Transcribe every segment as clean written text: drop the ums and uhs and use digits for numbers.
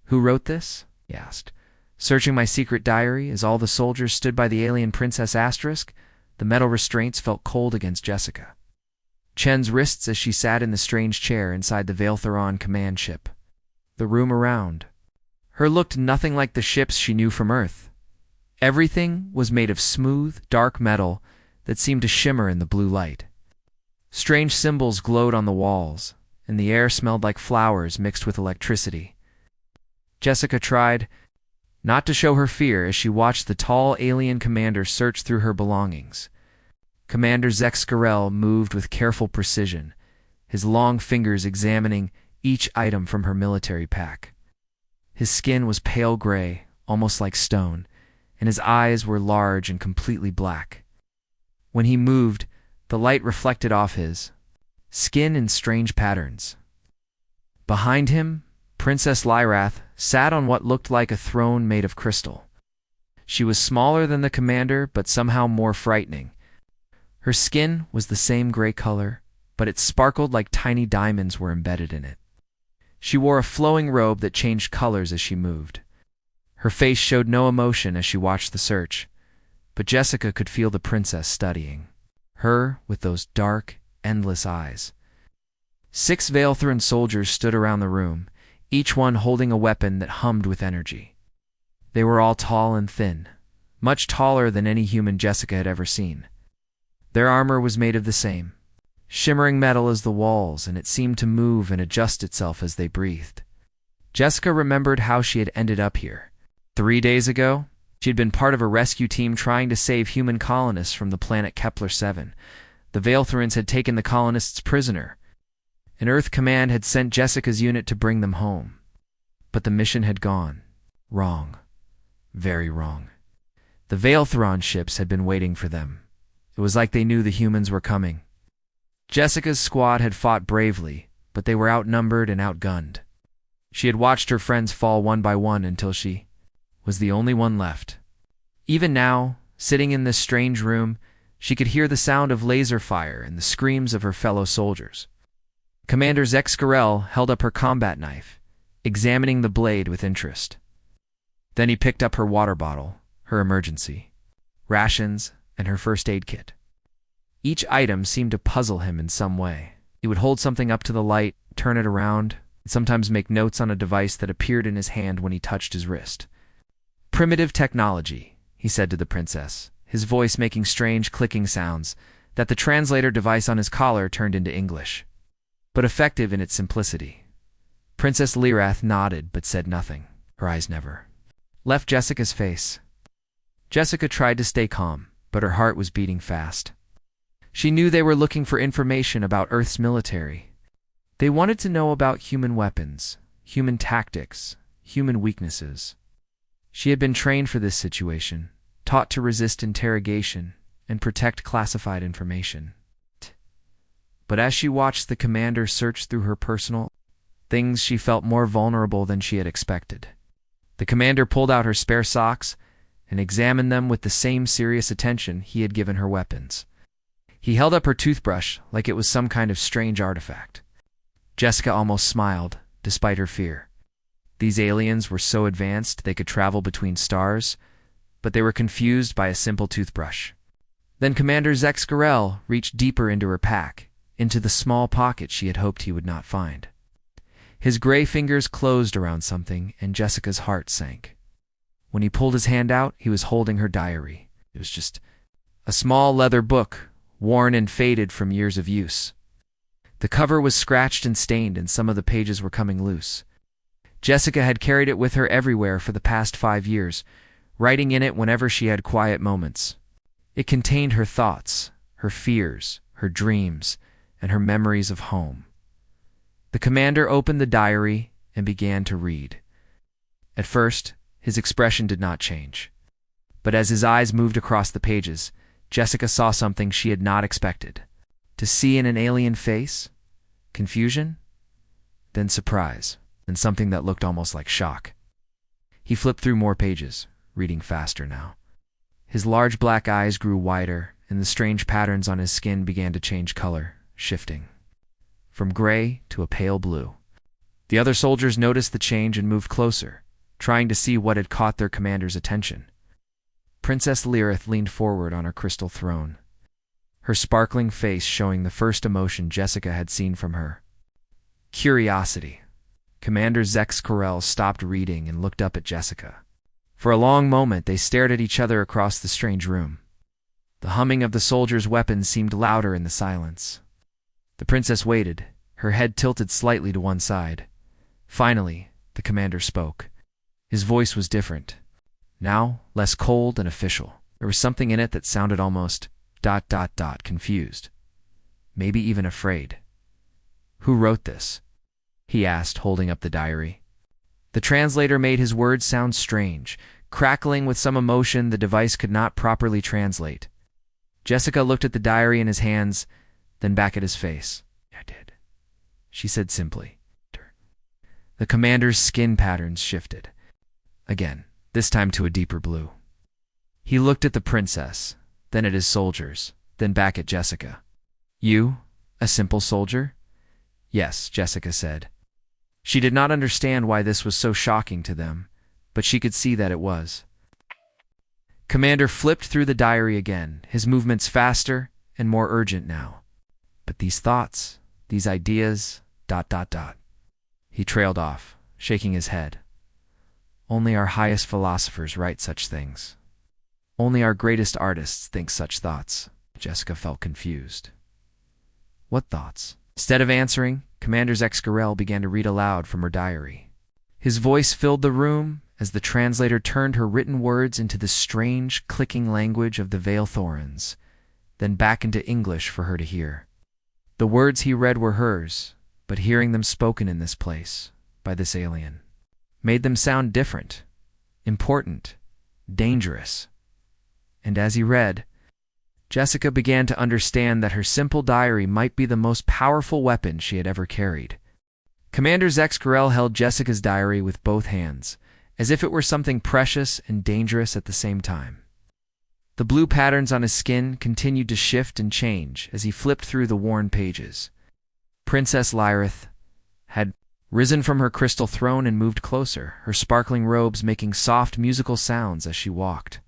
Who wrote this? He asked. Searching my secret diary as all the soldiers stood by the alien Princess Asterisk, the metal restraints felt cold against Jessica. Chen's wrists as she sat in the strange chair inside the Vailtheron command ship. The room around her looked nothing like the ships she knew from Earth. Everything was made of smooth, dark metal that seemed to shimmer in the blue light. Strange symbols glowed on the walls, and the air smelled like flowers mixed with electricity. Jessica tried not to show her fear as she watched the tall alien commander search through her belongings. Commander Zexcarel moved with careful precision, his long fingers examining each item from her military pack. His skin was pale gray, almost like stone, and his eyes were large and completely black. When he moved, the light reflected off his skin in strange patterns. Behind him, Princess Lyrath sat on what looked like a throne made of crystal. She was smaller than the commander, but somehow more frightening. Her skin was the same gray color, but it sparkled like tiny diamonds were embedded in it. She wore a flowing robe that changed colors as she moved. Her face showed no emotion as she watched the search, but Jessica could feel the princess studying her with those dark, endless eyes. 6 Vailtheron soldiers stood around the room, each one holding a weapon that hummed with energy. They were all tall and thin, much taller than any human Jessica had ever seen. Their armor was made of the same, shimmering metal as the walls, and it seemed to move and adjust itself as they breathed. Jessica remembered how she had ended up here. 3 days ago, she had been part of a rescue team trying to save human colonists from the planet Kepler-7. The Vailtherons had taken the colonists prisoner. An Earth command had sent Jessica's unit to bring them home. But the mission had gone wrong. Very wrong. The Vailtheron ships had been waiting for them. It was like they knew the humans were coming. Jessica's squad had fought bravely, but they were outnumbered and outgunned. She had watched her friends fall one by one until she was the only one left. Even now, sitting in this strange room, she could hear the sound of laser fire and the screams of her fellow soldiers. Commander Zexcarel held up her combat knife, examining the blade with interest. Then he picked up her water bottle, her emergency, rations, and her first aid kit. Each item seemed to puzzle him in some way. He would hold something up to the light, turn it around, and sometimes make notes on a device that appeared in his hand when he touched his wrist. Primitive technology, he said to the princess, his voice making strange clicking sounds that the translator device on his collar turned into English, but effective in its simplicity. Princess Lyrath nodded but said nothing. Her eyes never left Jessica's face. Jessica tried to stay calm, but her heart was beating fast. She knew they were looking for information about Earth's military. They wanted to know about human weapons, human tactics, human weaknesses. She had been trained for this situation, taught to resist interrogation and protect classified information. But as she watched the commander search through her personal things, she felt more vulnerable than she had expected. The commander pulled out her spare socks and examined them with the same serious attention he had given her weapons. He held up her toothbrush like it was some kind of strange artifact. Jessica almost smiled, despite her fear. These aliens were so advanced they could travel between stars, but they were confused by a simple toothbrush. Then Commander Zexcarel reached deeper into her pack, into the small pocket she had hoped he would not find. His gray fingers closed around something, and Jessica's heart sank. When he pulled his hand out, he was holding her diary. It was just a small leather book, worn and faded from years of use. The cover was scratched and stained, and some of the pages were coming loose. Jessica had carried it with her everywhere for the past 5 years, writing in it whenever she had quiet moments. It contained her thoughts, her fears, her dreams, and her memories of home. The commander opened the diary and began to read. At first, his expression did not change. But as his eyes moved across the pages, Jessica saw something she had not expected. To see in an alien face, confusion, then surprise, then something that looked almost like shock. He flipped through more pages, reading faster now. His large black eyes grew wider, and the strange patterns on his skin began to change color, shifting from gray to a pale blue. The other soldiers noticed the change and moved closer, trying to see what had caught their commander's attention. Princess Lyrith leaned forward on her crystal throne, her sparkling face showing the first emotion Jessica had seen from her: curiosity. Commander Zex Corell stopped reading and looked up at Jessica. For a long moment they stared at each other across the strange room. The humming of the soldiers' weapons seemed louder in the silence. The princess waited, her head tilted slightly to one side. Finally, the commander spoke. His voice was different, now less cold and official. There was something in it that sounded almost ... confused. Maybe even afraid. "Who wrote this?" he asked, holding up the diary. The translator made his words sound strange, crackling with some emotion the device could not properly translate. Jessica looked at the diary in his hands, then back at his face. "I did," she said simply. The commander's skin patterns shifted. Again, this time to a deeper blue. He looked at the princess, then at his soldiers, then back at Jessica. "You, a simple soldier?" "Yes," Jessica said. She did not understand why this was so shocking to them, but she could see that it was. Commander flipped through the diary again, his movements faster and more urgent now. "But these thoughts, these ideas, ... He trailed off, shaking his head. "Only our highest philosophers write such things. Only our greatest artists think such thoughts." Jessica felt confused. "What thoughts?" Instead of answering, Commander Zex Corell began to read aloud from her diary. His voice filled the room as the translator turned her written words into the strange, clicking language of the Vale Thorns, then back into English for her to hear. The words he read were hers, but hearing them spoken in this place, by this alien, made them sound different, important, dangerous. And as he read, Jessica began to understand that her simple diary might be the most powerful weapon she had ever carried. Commander Zex Corell held Jessica's diary with both hands, as if it were something precious and dangerous at the same time. The blue patterns on his skin continued to shift and change as he flipped through the worn pages. Princess Lyrith had risen from her crystal throne and moved closer, her sparkling robes making soft musical sounds as she walked.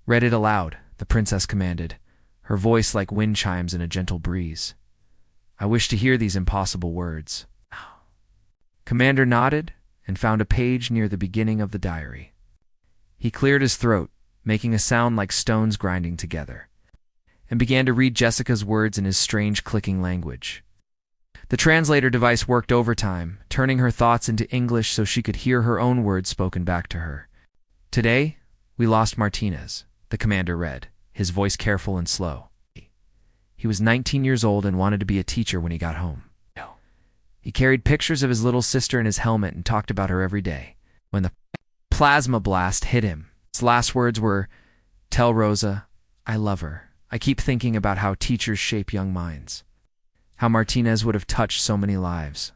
"Read it aloud," the princess commanded, her voice like wind chimes in a gentle breeze. "I wish to hear these impossible words." Commander nodded and found a page near the beginning of the diary. He cleared his throat, making a sound like stones grinding together, and began to read Jessica's words in his strange clicking language. The translator device worked overtime, turning her thoughts into English so she could hear her own words spoken back to her. "Today, we lost Martinez," the commander read, his voice careful and slow. "He was 19 years old and wanted to be a teacher when he got home. He carried pictures of his little sister in his helmet and talked about her every day. When the plasma blast hit him, his last words were, 'Tell Rosa, I love her. I keep thinking about how teachers shape young minds. How Martinez would have touched so many lives.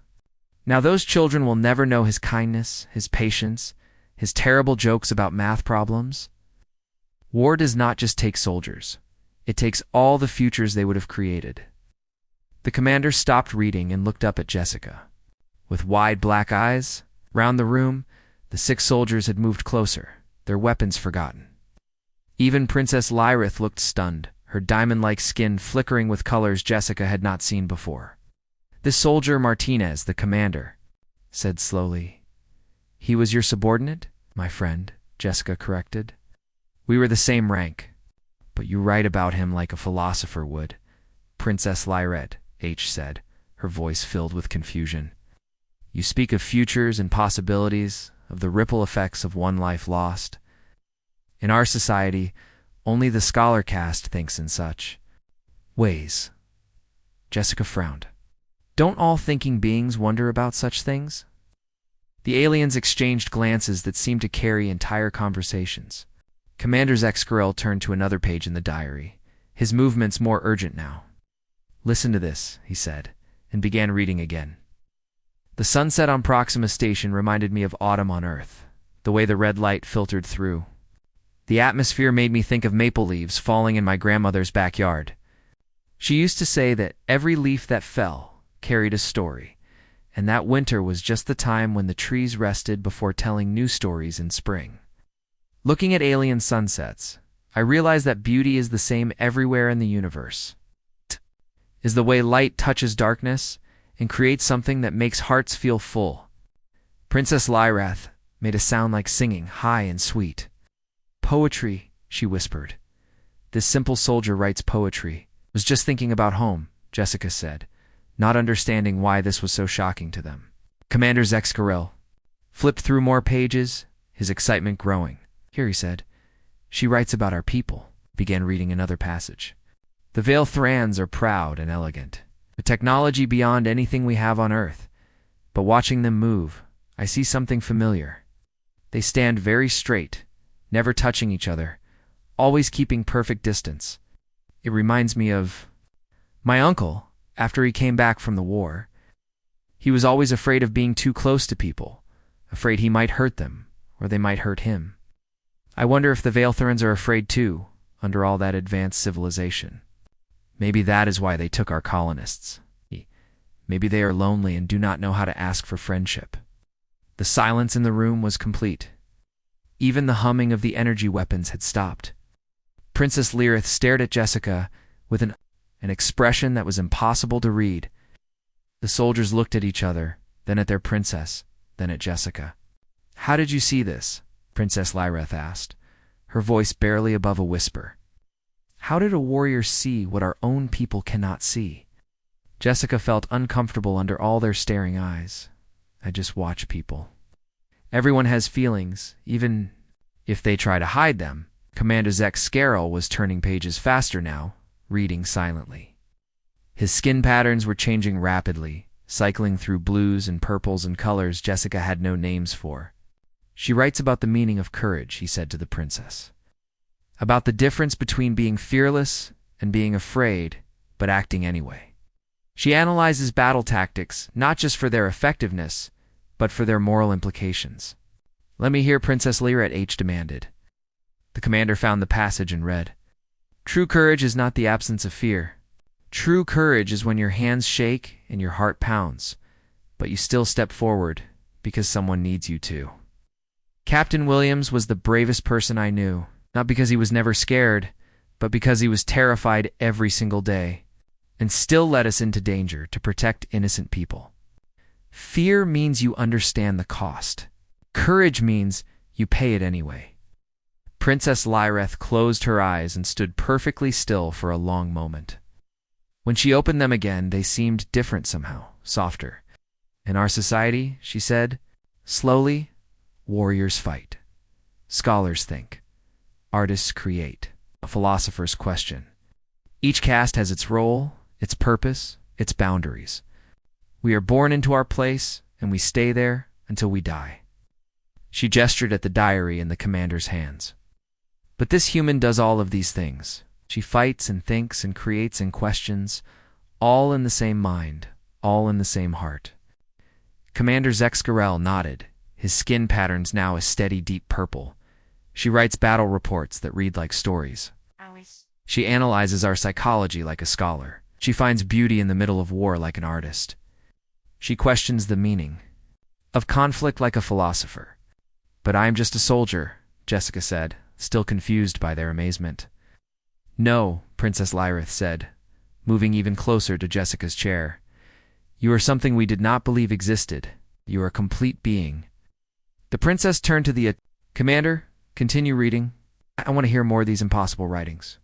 Now those children will never know his kindness, his patience, his terrible jokes about math problems. War does not just take soldiers. It takes all the futures they would have created." The commander stopped reading and looked up at Jessica. With wide black eyes, round the room, the 6 soldiers had moved closer, their weapons forgotten. Even Princess Lyrith looked stunned, her diamond-like skin flickering with colors Jessica had not seen before. "This soldier Martinez, the commander," said slowly. "He was your subordinate?" "My friend," Jessica corrected. "We were the same rank, but you write about him like a philosopher would," Princess Lyrith said, her voice filled with confusion. "You speak of futures and possibilities, of the ripple effects of one life lost. In our society, only the scholar caste thinks in such ways." Jessica frowned. "Don't all thinking beings wonder about such things?" The aliens exchanged glances that seemed to carry entire conversations. Commander Zex Corell turned to another page in the diary, his movements more urgent now. "Listen to this," he said, and began reading again. "The sunset on Proxima Station reminded me of autumn on Earth, the way the red light filtered through. The atmosphere made me think of maple leaves falling in my grandmother's backyard. She used to say that every leaf that fell carried a story, and that winter was just the time when the trees rested before telling new stories in spring. Looking at alien sunsets, I realized that beauty is the same everywhere in the universe. Is the way light touches darkness and creates something that makes hearts feel full. Princess Lyrath made a sound like singing, high and sweet. Poetry, she whispered. This simple soldier writes poetry. Was just thinking about home, Jessica said, not understanding why this was so shocking to them. Commander Zexcarel flipped through more pages, his excitement growing. Here, he said, she writes about our people. Began reading another passage. The Vale Thrans are proud and elegant, a technology beyond anything we have on Earth. But watching them move, I see something familiar. They stand very straight, never touching each other, always keeping perfect distance. It reminds me of my uncle, after he came back from the war. He was always afraid of being too close to people, afraid he might hurt them, or they might hurt him. I wonder if the Valethrans are afraid too, under all that advanced civilization. Maybe that is why they took our colonists. Maybe they are lonely and do not know how to ask for friendship. The silence in the room was complete. Even the humming of the energy weapons had stopped. Princess Lyrath stared at Jessica with an expression that was impossible to read. The soldiers looked at each other, then at their princess, then at Jessica. How did you see this? Princess Lyrath asked, her voice barely above a whisper. How did a warrior see what our own people cannot see? Jessica felt uncomfortable under all their staring eyes. I just watch people. Everyone has feelings, even if they try to hide them. Commander Zexcarel was turning pages faster now, reading silently. His skin patterns were changing rapidly, cycling through blues and purples and colors Jessica had no names for. She writes about the meaning of courage, he said to the princess. About the difference between being fearless and being afraid, but acting anyway. She analyzes battle tactics, not just for their effectiveness, but for their moral implications. Let me hear, Princess Lyrath H demanded. The commander found the passage and read. True courage is not the absence of fear. True courage is when your hands shake and your heart pounds, but you still step forward because someone needs you to. Captain Williams was the bravest person I knew, not because he was never scared, but because he was terrified every single day, and still led us into danger to protect innocent people. Fear means you understand the cost. Courage means you pay it anyway. Princess Lyrath closed her eyes and stood perfectly still for a long moment. When she opened them again, they seemed different somehow, softer. In our society, she said, slowly, warriors fight. Scholars think. Artists create. Philosophers question. Each caste has its role, its purpose, its boundaries. We are born into our place, and we stay there until we die. She gestured at the diary in the commander's hands. But this human does all of these things. She fights and thinks and creates and questions, all in the same mind, all in the same heart. Commander Zexcarel nodded, his skin patterns now a steady deep purple. She writes battle reports that read like stories. She analyzes our psychology like a scholar. She finds beauty in the middle of war like an artist. She questions the meaning of conflict like a philosopher. But I am just a soldier, Jessica said, still confused by their amazement. No, Princess Lyrath said, moving even closer to Jessica's chair. You are something we did not believe existed. You are a complete being. The princess turned to the Commander, continue reading. I want to hear more of these impossible writings.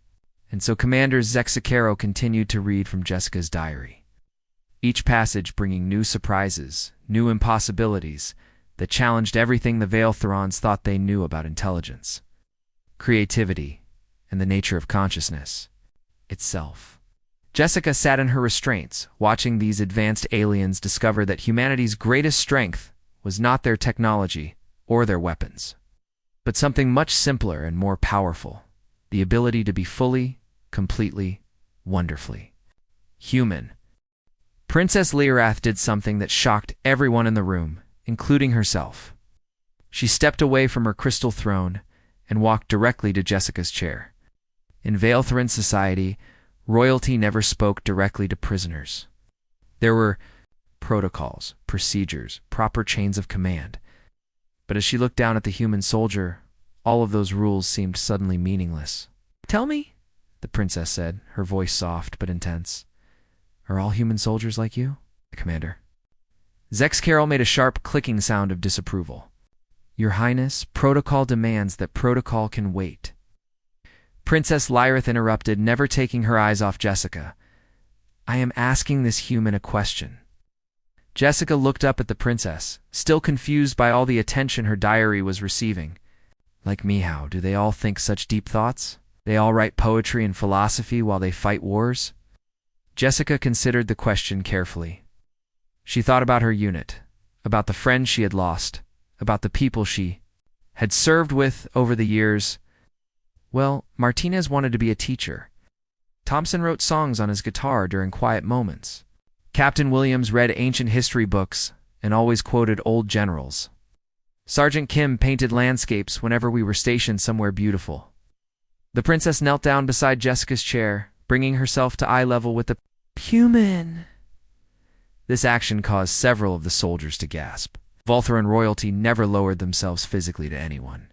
And so Commander Zexcarel continued to read from Jessica's diary. Each passage bringing new surprises, new impossibilities that challenged everything the Valethrans thought they knew about intelligence, creativity, and the nature of consciousness itself. Jessica sat in her restraints, watching these advanced aliens discover that humanity's greatest strength was not their technology or their weapons, but something much simpler and more powerful, the ability to be fully, completely, wonderfully human. Princess Lyrath did something that shocked everyone in the room, including herself. She stepped away from her crystal throne and walked directly to Jessica's chair. In Valethran society, royalty never spoke directly to prisoners. There were protocols, procedures, proper chains of command. But as she looked down at the human soldier, all of those rules seemed suddenly meaningless. "Tell me," the princess said, her voice soft but intense. "Are all human soldiers like you?" The commander. Zex Carroll made a sharp clicking sound of disapproval. "Your Highness, protocol demands that protocol can wait." Princess Lyrith interrupted, never taking her eyes off Jessica. "I am asking this human a question." Jessica looked up at the princess, still confused by all the attention her diary was receiving. "Like me, how do they all think such deep thoughts? They all write poetry and philosophy while they fight wars?" Jessica considered the question carefully. She thought about her unit, about the friends she had lost, about the people she had served with over the years. Well, Martinez wanted to be a teacher. Thompson wrote songs on his guitar during quiet moments. Captain Williams read ancient history books and always quoted old generals. Sergeant Kim painted landscapes whenever we were stationed somewhere beautiful. The princess knelt down beside Jessica's chair, bringing herself to eye level with the human. This action caused several of the soldiers to gasp. Voltharan royalty never lowered themselves physically to anyone.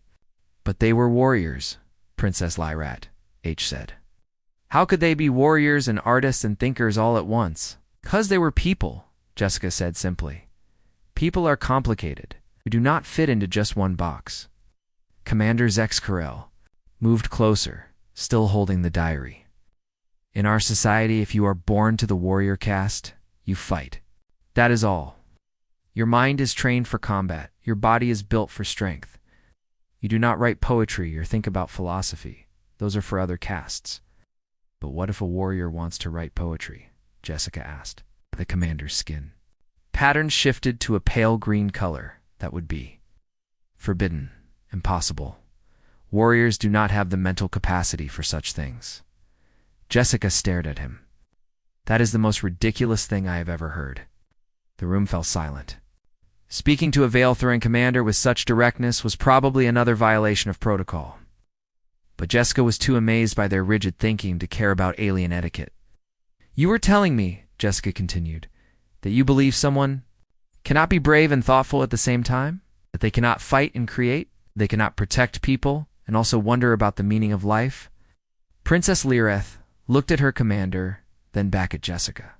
"But they were warriors," Princess Lyrat H said. "How could they be warriors and artists and thinkers all at once?" "'Cause they were people," Jessica said simply. "People are complicated. We do not fit into just one box." Commander Zex Carell moved closer, still holding the diary. "In our society, if you are born to the warrior caste, you fight. That is all. Your mind is trained for combat. Your body is built for strength. You do not write poetry or think about philosophy. Those are for other castes." "But what if a warrior wants to write poetry?" Jessica asked. The commander's skin pattern shifted to a pale green color. "That would be forbidden, impossible. Warriors do not have the mental capacity for such things." Jessica stared at him. "That is the most ridiculous thing I have ever heard." The room fell silent. Speaking to a Vailthuran commander with such directness was probably another violation of protocol. But Jessica was too amazed by their rigid thinking to care about alien etiquette. "You were telling me," Jessica continued, "that you believe someone cannot be brave and thoughtful at the same time? That they cannot fight and create? They cannot protect people and also wonder about the meaning of life?" Princess Lyrith looked at her commander, then back at Jessica.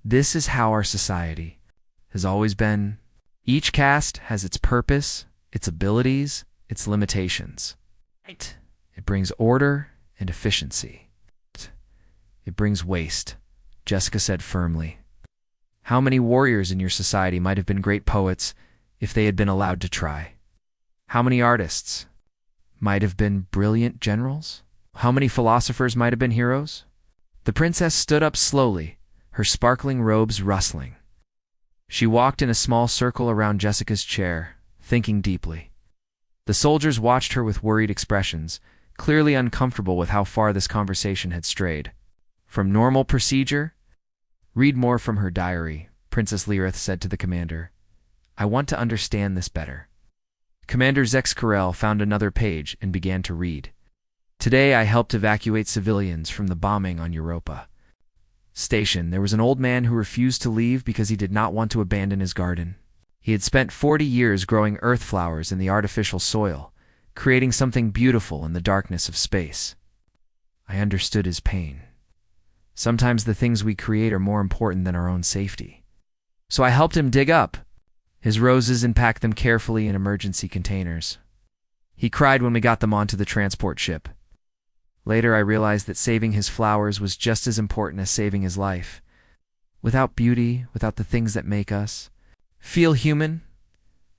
"This is how our society has always been. Each caste has its purpose, its abilities, its limitations. It brings order and efficiency. It brings waste," Jessica said firmly. "How many warriors in your society might have been great poets if they had been allowed to try? How many artists might have been brilliant generals? How many philosophers might have been heroes?" The princess stood up slowly, her sparkling robes rustling. She walked in a small circle around Jessica's chair, thinking deeply. The soldiers watched her with worried expressions, clearly uncomfortable with how far this conversation had strayed. From normal procedure? "Read more from her diary," Princess Lyrith said to the commander. "I want to understand this better." Commander Zex Carell found another page and began to read. "Today I helped evacuate civilians from the bombing on Europa. Station, there was an old man who refused to leave because he did not want to abandon his garden. He had spent 40 years growing earth flowers in the artificial soil, creating something beautiful in the darkness of space. I understood his pain. Sometimes the things we create are more important than our own safety. So I helped him dig up his roses and pack them carefully in emergency containers. He cried when we got them onto the transport ship. Later I realized that saving his flowers was just as important as saving his life. Without beauty, without the things that make us feel human,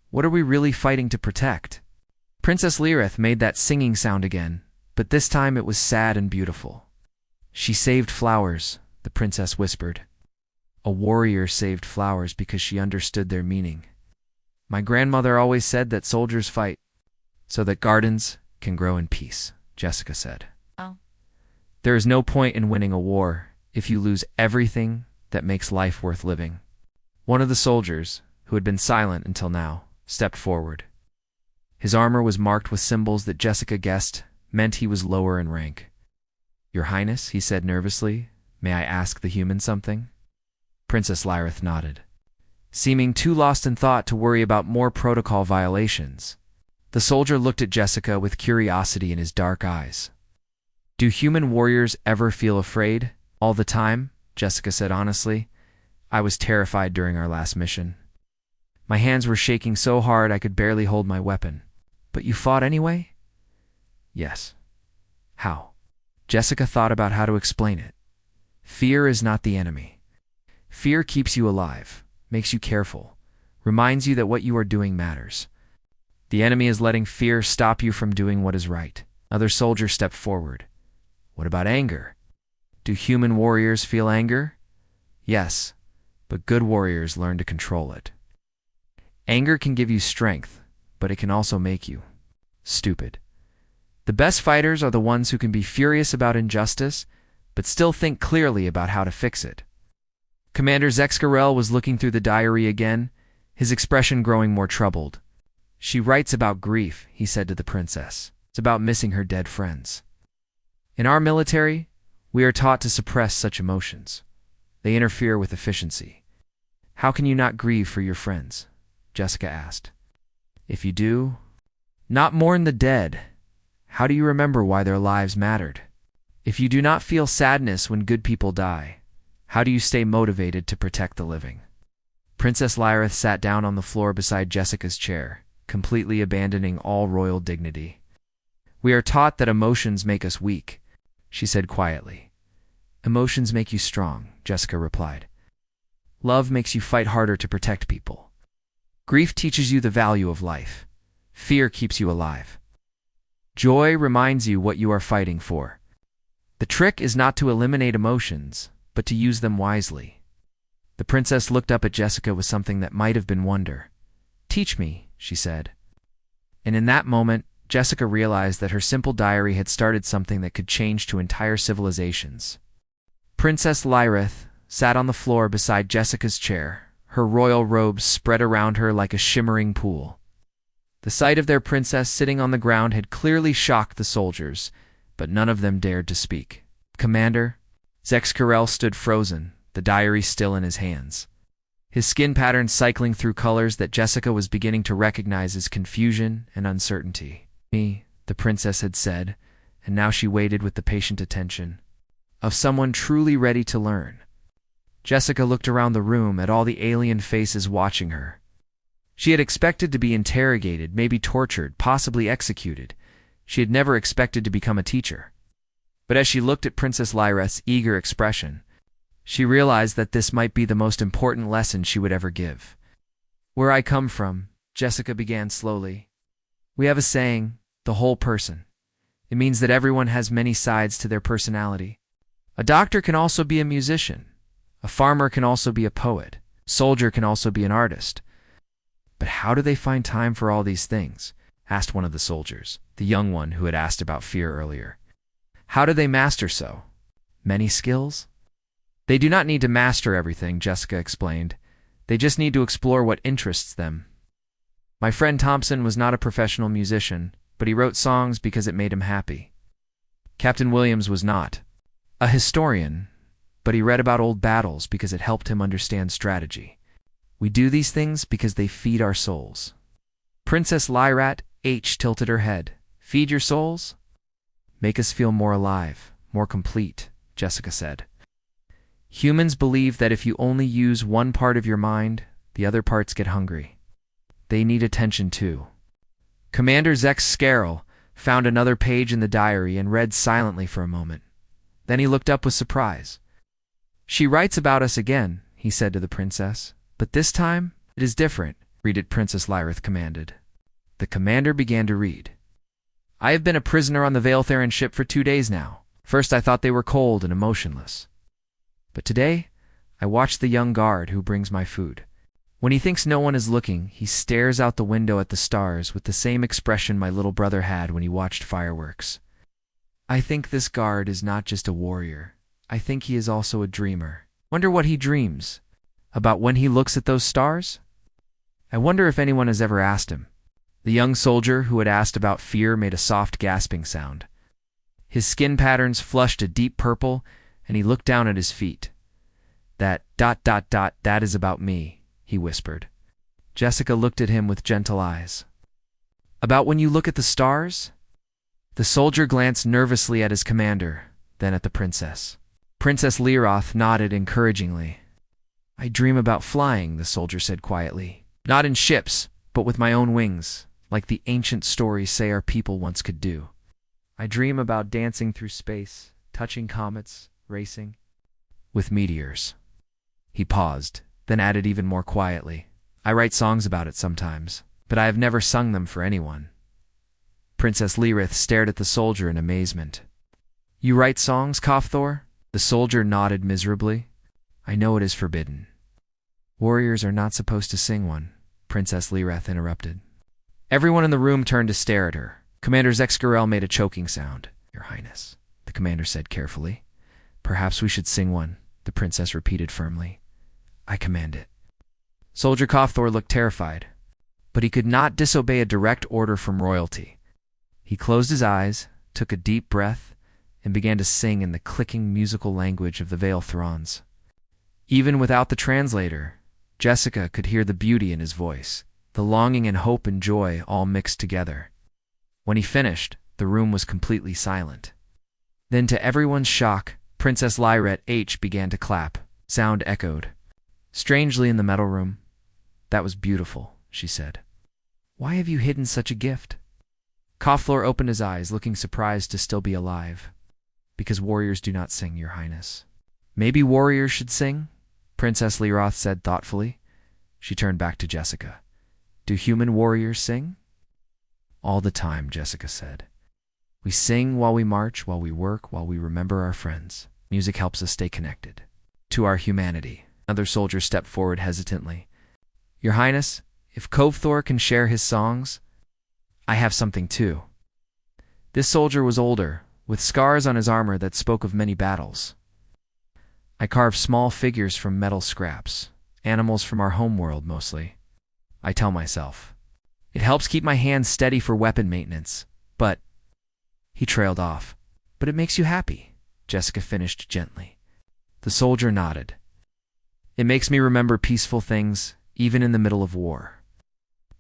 what are we really fighting to protect?" Princess Lyrith made that singing sound again, but this time it was sad and beautiful. "She saved flowers," the princess whispered. "A warrior saved flowers because she understood their meaning. My grandmother always said that soldiers fight so that gardens can grow in peace," Jessica said. Oh. "There is no point in winning a war if you lose everything that makes life worth living." One of the soldiers, who had been silent until now, stepped forward. His armor was marked with symbols that Jessica guessed meant he was lower in rank. "Your Highness," he said nervously, "may I ask the human something?" Princess Lyrith nodded. seeming too lost in thought to worry about more protocol violations. The soldier looked at Jessica with curiosity in his dark eyes. "Do human warriors ever feel afraid? All the time?" Jessica said honestly. "I was terrified during our last mission. My hands were shaking so hard I could barely hold my weapon. But you fought anyway?" "Yes." "How?" Jessica thought about how to explain it. "Fear is not the enemy. Fear keeps you alive, makes you careful, reminds you that what you are doing matters. The enemy is letting fear stop you from doing what is right." Another soldier stepped forward. "What about anger? Do human warriors feel anger?" "Yes, but good warriors learn to control it. Anger can give you strength, but it can also make you stupid. The best fighters are the ones who can be furious about injustice, but still think clearly about how to fix it." Commander Zexcarel was looking through the diary again, his expression growing more troubled. "She writes about grief," he said to the princess. "It's about missing her dead friends. In our military, we are taught to suppress such emotions. They interfere with efficiency. How can you not grieve for your friends?" Jessica asked. "If you do not mourn the dead, how do you remember why their lives mattered? If you do not feel sadness when good people die, how do you stay motivated to protect the living?" Princess Lyrith sat down on the floor beside Jessica's chair, completely abandoning all royal dignity. "We are taught that emotions make us weak," she said quietly. "Emotions make you strong," Jessica replied. "Love makes you fight harder to protect people. Grief teaches you the value of life. Fear keeps you alive. Joy reminds you what you are fighting for. The trick is not to eliminate emotions, but to use them wisely." The princess looked up at Jessica with something that might have been wonder. "Teach me," she said. And in that moment, Jessica realized that her simple diary had started something that could change to entire civilizations. Princess Lyrith sat on the floor beside Jessica's chair, her royal robes spread around her like a shimmering pool. The sight of their princess sitting on the ground had clearly shocked the soldiers, but none of them dared to speak. "Commander?" Zexcarel stood frozen, the diary still in his hands. His skin pattern cycling through colors that Jessica was beginning to recognize as confusion and uncertainty. "Me," the princess had said, and now she waited with the patient attention of someone truly ready to learn. Jessica looked around the room at all the alien faces watching her. She had expected to be interrogated, maybe tortured, possibly executed. She had never expected to become a teacher. But as she looked at Princess Lyrith's eager expression, she realized that this might be the most important lesson she would ever give. "Where I come from," Jessica began slowly, "we have a saying, the whole person. It means that everyone has many sides to their personality. A doctor can also be a musician. A farmer can also be a poet. A soldier can also be an artist. But how do they find time for all these things?" asked one of the soldiers, the young one who had asked about fear earlier. "How do they master so many skills?" "They do not need to master everything," Jessica explained. "They just need to explore what interests them. My friend Thompson was not a professional musician, but he wrote songs because it made him happy. Captain Williams was not a historian, but he read about old battles because it helped him understand strategy. We do these things because they feed our souls." Princess Lyrat tilted her head. "Feed your souls?" "Make us feel more alive, more complete," Jessica said. "Humans believe that if you only use one part of your mind, the other parts get hungry. They need attention too." Commander Zexcarel found another page in the diary and read silently for a moment. Then he looked up with surprise. "She writes about us again," he said to the princess. "But this time, it is different." "Read it," Princess Lyrith commanded. The commander began to read. "I have been a prisoner on the Veiltherin ship for 2 days now. First I thought they were cold and emotionless. But today, I watch the young guard who brings my food. When he thinks no one is looking, he stares out the window at the stars with the same expression my little brother had when he watched fireworks. I think this guard is not just a warrior. I think he is also a dreamer. Wonder what he dreams. About when he looks at those stars? I wonder if anyone has ever asked him." The young soldier who had asked about fear made a soft gasping sound. His skin patterns flushed a deep purple, and he looked down at his feet. That is about me," he whispered. Jessica looked at him with gentle eyes. About when you look at the stars? The soldier glanced nervously at his commander, then at the princess. Princess Lyroth nodded encouragingly. I dream about flying, the soldier said quietly. Not in ships, but with my own wings, like the ancient stories say our people once could do. I dream about dancing through space, touching comets, racing with meteors. He paused, then added even more quietly. I write songs about it sometimes, but I have never sung them for anyone. Princess Lyroth stared at the soldier in amazement. You write songs, Kofthor? The soldier nodded miserably. I know it is forbidden. Warriors are not supposed to sing one, Princess Lyroth interrupted. Everyone in the room turned to stare at her. Commander Zexkarel made a choking sound. Your Highness, the commander said carefully. Perhaps we should sing one, the princess repeated firmly. I command it. Soldier Kofthor looked terrified, but he could not disobey a direct order from royalty. He closed his eyes, took a deep breath, and began to sing in the clicking musical language of the Vale Throns. Even without the translator, Jessica could hear the beauty in his voice, the longing and hope and joy all mixed together. When he finished, the room was completely silent. Then, to everyone's shock, Princess Lyroth H began to clap. Sound echoed. Strangely in the metal room. That was beautiful, she said. Why have you hidden such a gift? Kofthor opened his eyes, looking surprised to still be alive. Because warriors do not sing, Your Highness. Maybe warriors should sing? Princess Lyroth said thoughtfully. She turned back to Jessica. Do human warriors sing? All the time, Jessica said. We sing while we march, while we work, while we remember our friends. Music helps us stay connected to our humanity. Another soldier stepped forward hesitantly. Your Highness, if Kofthor can share his songs, I have something too. This soldier was older, with scars on his armor that spoke of many battles. I carved small figures from metal scraps, animals from our homeworld mostly. I tell myself. It helps keep my hands steady for weapon maintenance, but... He trailed off. But it makes you happy, Jessica finished gently. The soldier nodded. It makes me remember peaceful things, even in the middle of war.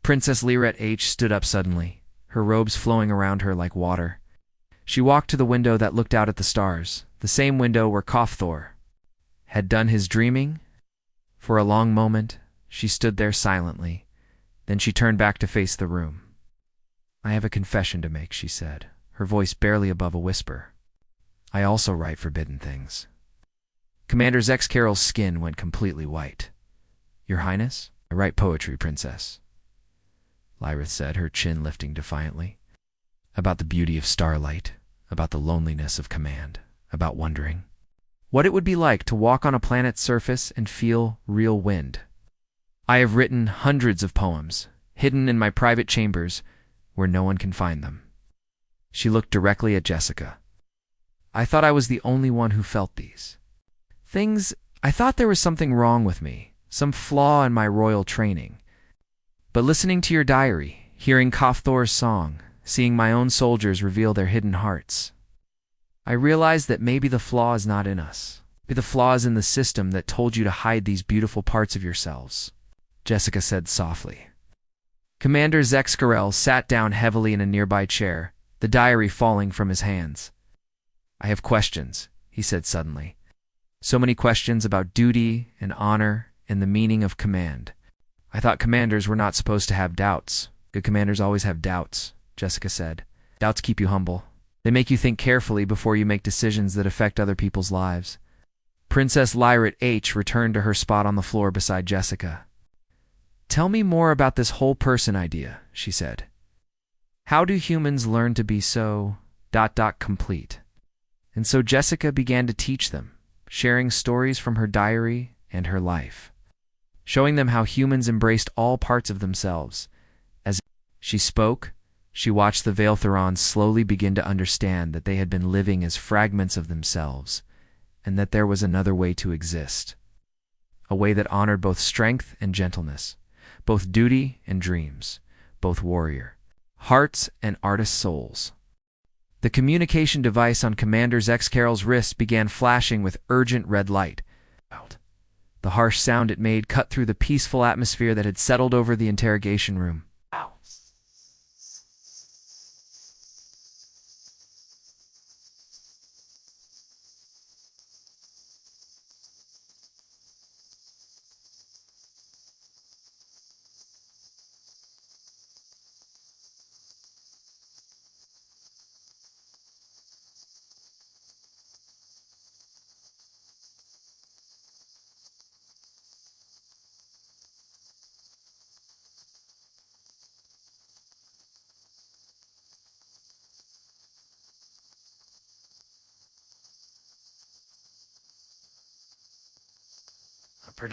Princess Lyroth H stood up suddenly, her robes flowing around her like water. She walked to the window that looked out at the stars, the same window where Kofthor had done his dreaming. For a long moment, she stood there silently. Then she turned back to face the room. I have a confession to make, she said, her voice barely above a whisper. I also write forbidden things. Commander Zexkarel's skin went completely white. Your Highness, I write poetry, Princess. Lyroth said, her chin lifting defiantly. About the beauty of starlight, about the loneliness of command, about wondering what it would be like to walk on a planet's surface and feel real wind. I have written hundreds of poems, hidden in my private chambers where no one can find them. She looked directly at Jessica. I thought I was the only one who felt these things. I thought there was something wrong with me, some flaw in my royal training. But listening to your diary, hearing Kofthor's song, seeing my own soldiers reveal their hidden hearts, I realized that maybe the flaw is not in us. Maybe the flaw is in the system that told you to hide these beautiful parts of yourselves, Jessica said softly. Commander Zexkarel sat down heavily in a nearby chair, the diary falling from his hands. I have questions, he said suddenly. So many questions about duty and honor and the meaning of command. I thought commanders were not supposed to have doubts. Good commanders always have doubts, Jessica said. Doubts keep you humble. They make you think carefully before you make decisions that affect other people's lives. Princess Lyroth H returned to her spot on the floor beside Jessica. Tell me more about this whole person idea, she said. How do humans learn to be so... complete? And so Jessica began to teach them, sharing stories from her diary and her life, showing them how humans embraced all parts of themselves. As she spoke, she watched the Vale Throns slowly begin to understand that they had been living as fragments of themselves, and that there was another way to exist, a way that honored both strength and gentleness, both duty and dreams, both warrior hearts and artist souls. The communication device on Commander Zexkarel's wrist began flashing with urgent red light. The harsh sound it made cut through the peaceful atmosphere that had settled over the interrogation room. Ow.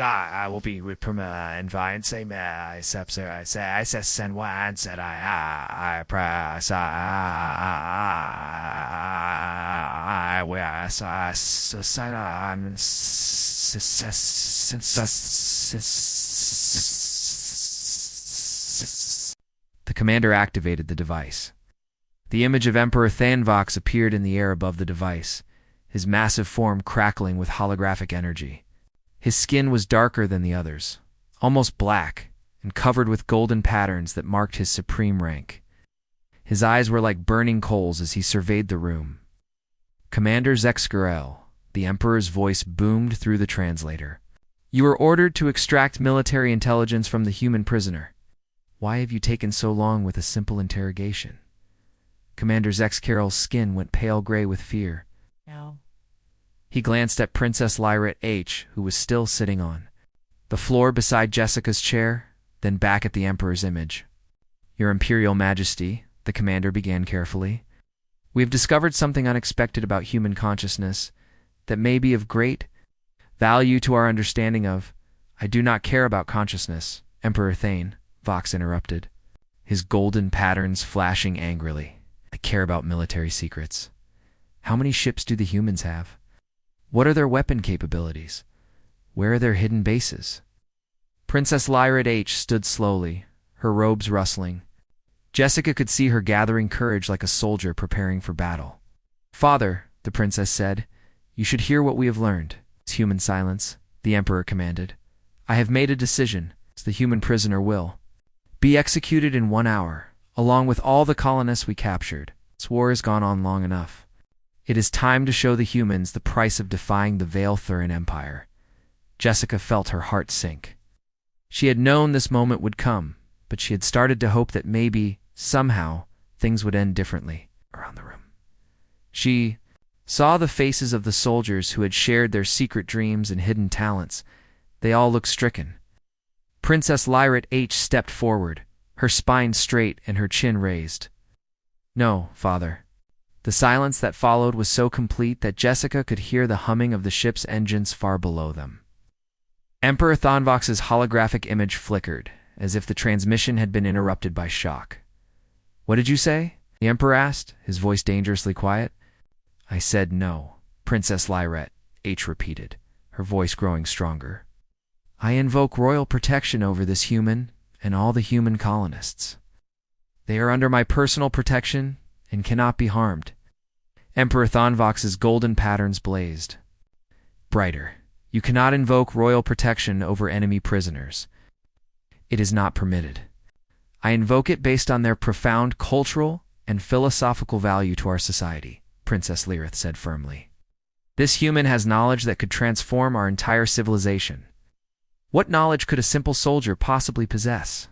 I will be with Prima and Vine say me I sepser I say send one said I press I wear The commander activated the device. The image of Emperor Thanvox appeared in the air above the device, his massive form crackling with holographic energy. His skin was darker than the others, almost black, and covered with golden patterns that marked his supreme rank. His eyes were like burning coals as he surveyed the room. Commander Zexcarel, the Emperor's voice boomed through the translator. You are ordered to extract military intelligence from the human prisoner. Why have you taken so long with a simple interrogation? Commander Zexcarel's skin went pale gray with fear. No. He glanced at Princess Lyra H., who was still sitting on the floor beside Jessica's chair, then back at the Emperor's image. Your Imperial Majesty, the commander began carefully, we have discovered something unexpected about human consciousness that may be of great value to our understanding of. I do not care about consciousness, Emperor Thane, Vox interrupted, his golden patterns flashing angrily. I care about military secrets. How many ships do the humans have? What are their weapon capabilities? Where are their hidden bases? Princess Lyra H. stood slowly, her robes rustling. Jessica could see her gathering courage like a soldier preparing for battle. Father, the princess said, you should hear what we have learned. It's human silence, the Emperor commanded. I have made a decision. The human prisoner will be executed in 1 hour, along with all the colonists we captured. This war has gone on long enough. It is time to show the humans the price of defying the Veil-Thurin Empire. Jessica felt her heart sink. She had known this moment would come, but she had started to hope that maybe, somehow, things would end differently around the room. She saw the faces of the soldiers who had shared their secret dreams and hidden talents. They all looked stricken. Princess Lyra H. stepped forward, her spine straight and her chin raised. No, father. The silence that followed was so complete that Jessica could hear the humming of the ship's engines far below them. Emperor Thanvox's holographic image flickered, as if the transmission had been interrupted by shock. What did you say? The Emperor asked, his voice dangerously quiet. I said no, Princess Lyra H. repeated, her voice growing stronger. I invoke royal protection over this human and all the human colonists. They are under my personal protection and cannot be harmed. Emperor Thanvox's golden patterns blazed brighter. You cannot invoke royal protection over enemy prisoners. It is not permitted. I invoke it based on their profound cultural and philosophical value to our society, Princess Lyrith said firmly. This human has knowledge that could transform our entire civilization. What knowledge could a simple soldier possibly possess?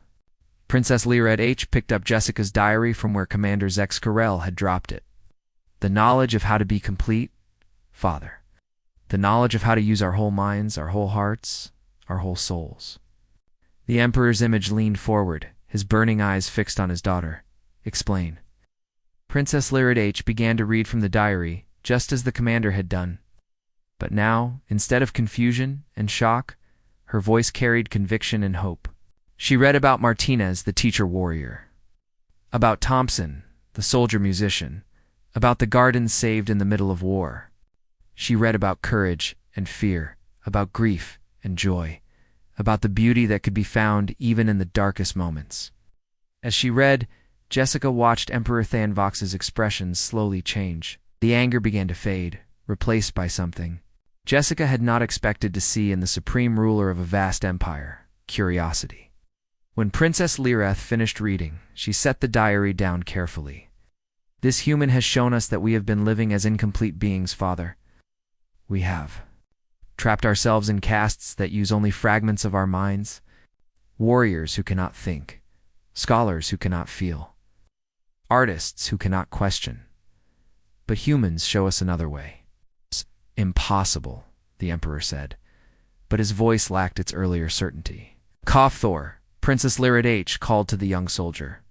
Princess Lyra H. picked up Jessica's diary from where Commander Zexcarel had dropped it. The knowledge of how to be complete, Father. The knowledge of how to use our whole minds, our whole hearts, our whole souls. The Emperor's image leaned forward, his burning eyes fixed on his daughter. Explain. Princess Lyra H. began to read from the diary, just as the commander had done. But now, instead of confusion and shock, her voice carried conviction and hope. She read about Martinez, the teacher warrior, about Thompson, the soldier musician, about the gardens saved in the middle of war. She read about courage and fear, about grief and joy, about the beauty that could be found even in the darkest moments. As she read, Jessica watched Emperor Thanvox's expressions slowly change. The anger began to fade, replaced by something Jessica had not expected to see in the supreme ruler of a vast empire curiosity. When Princess Lirath finished reading, she set the diary down carefully. This human has shown us that we have been living as incomplete beings, Father. We have trapped ourselves in castes that use only fragments of our minds, warriors who cannot think, scholars who cannot feel, artists who cannot question. But humans show us another way. Impossible, the Emperor said, but his voice lacked its earlier certainty. Thor, Princess Lirath called to the young soldier.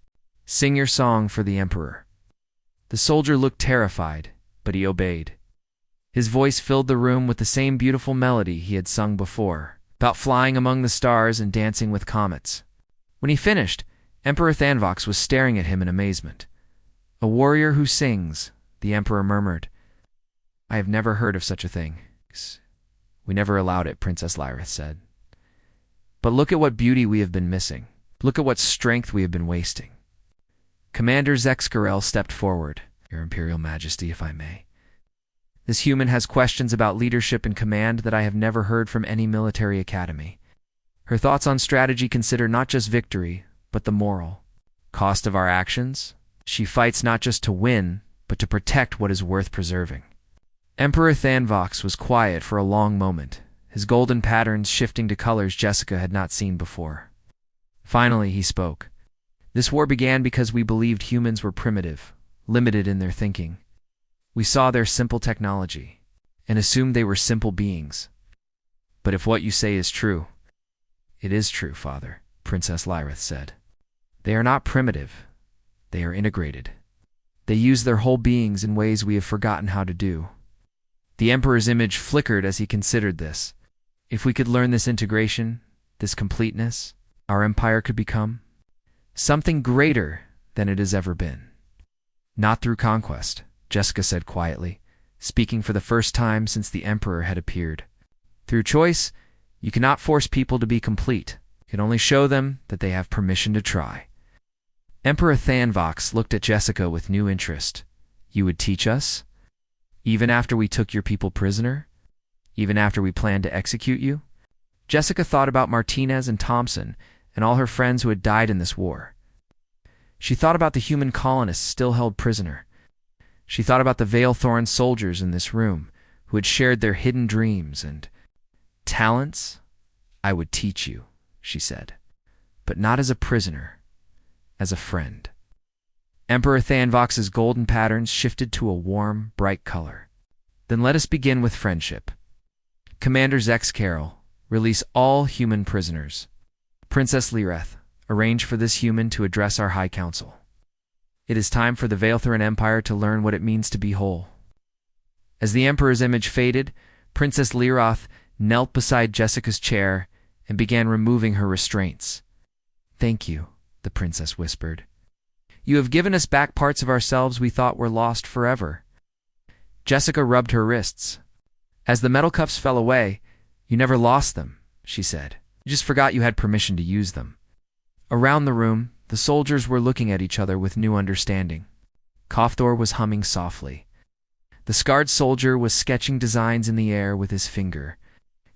Sing your song for the Emperor. The soldier looked terrified, but he obeyed. His voice filled the room with the same beautiful melody he had sung before, about flying among the stars and dancing with comets. When he finished, Emperor Thanvox was staring at him in amazement. A warrior who sings, the Emperor murmured. I have never heard of such a thing. We never allowed it, Princess Lirath said. But look at what beauty we have been missing. Look at what strength we have been wasting. Commander Zexkarel stepped forward. Your Imperial Majesty, if I may. This human has questions about leadership and command that I have never heard from any military academy. Her thoughts on strategy consider not just victory, but the moral cost of our actions. She fights not just to win, but to protect what is worth preserving. Emperor Thanvox was quiet for a long moment, his golden patterns shifting to colors Jessica had not seen before. Finally, he spoke. This war began because we believed humans were primitive, limited in their thinking. We saw their simple technology and assumed they were simple beings. But if what you say is true, it is true, Father, Princess Lirath said. They are not primitive. They are integrated. They use their whole beings in ways we have forgotten how to do. The Emperor's image flickered as he considered this. If we could learn this integration, this completeness, our empire could become something greater than it has ever been. Not through conquest, Jessica said quietly, speaking for the first time since the Emperor had appeared. Through choice, you cannot force people to be complete. You can only show them that they have permission to try. Emperor Thanvox looked at Jessica with new interest. You would teach us? Even after we took your people prisoner? Even after we planned to execute you? Jessica thought about Martinez and Thompson and all her friends who had died in this war. She thought about the human colonists still held prisoner. She thought about the Veilthorn soldiers in this room who had shared their hidden dreams and talents. I would teach you, she said, but not as a prisoner, as a friend. Emperor Thanvox's golden patterns shifted to a warm, bright color. Then let us begin with friendship. Commander Zexkarel, release all human prisoners. Princess Lirath, arrange for this human to address our High Council. It is time for the Veilthoran Empire to learn what it means to be whole. As the Emperor's image faded, Princess Lirath knelt beside Jessica's chair and began removing her restraints. Thank you, the princess whispered. You have given us back parts of ourselves we thought were lost forever. Jessica rubbed her wrists. As the metal cuffs fell away, you never lost them, she said. You just forgot you had permission to use them. Around the room, the soldiers were looking at each other with new understanding. Kofthor was humming softly. The scarred soldier was sketching designs in the air with his finger.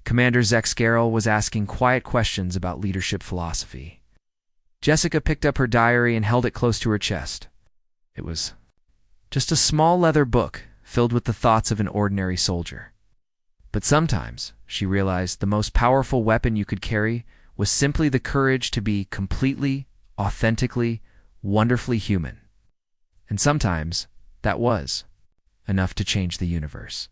Commander Zexkarel was asking quiet questions about leadership philosophy. Jessica picked up her diary and held it close to her chest. It was just a small leather book filled with the thoughts of an ordinary soldier. But sometimes, she realized, the most powerful weapon you could carry was simply the courage to be completely, authentically, wonderfully human. And sometimes, that was enough to change the universe.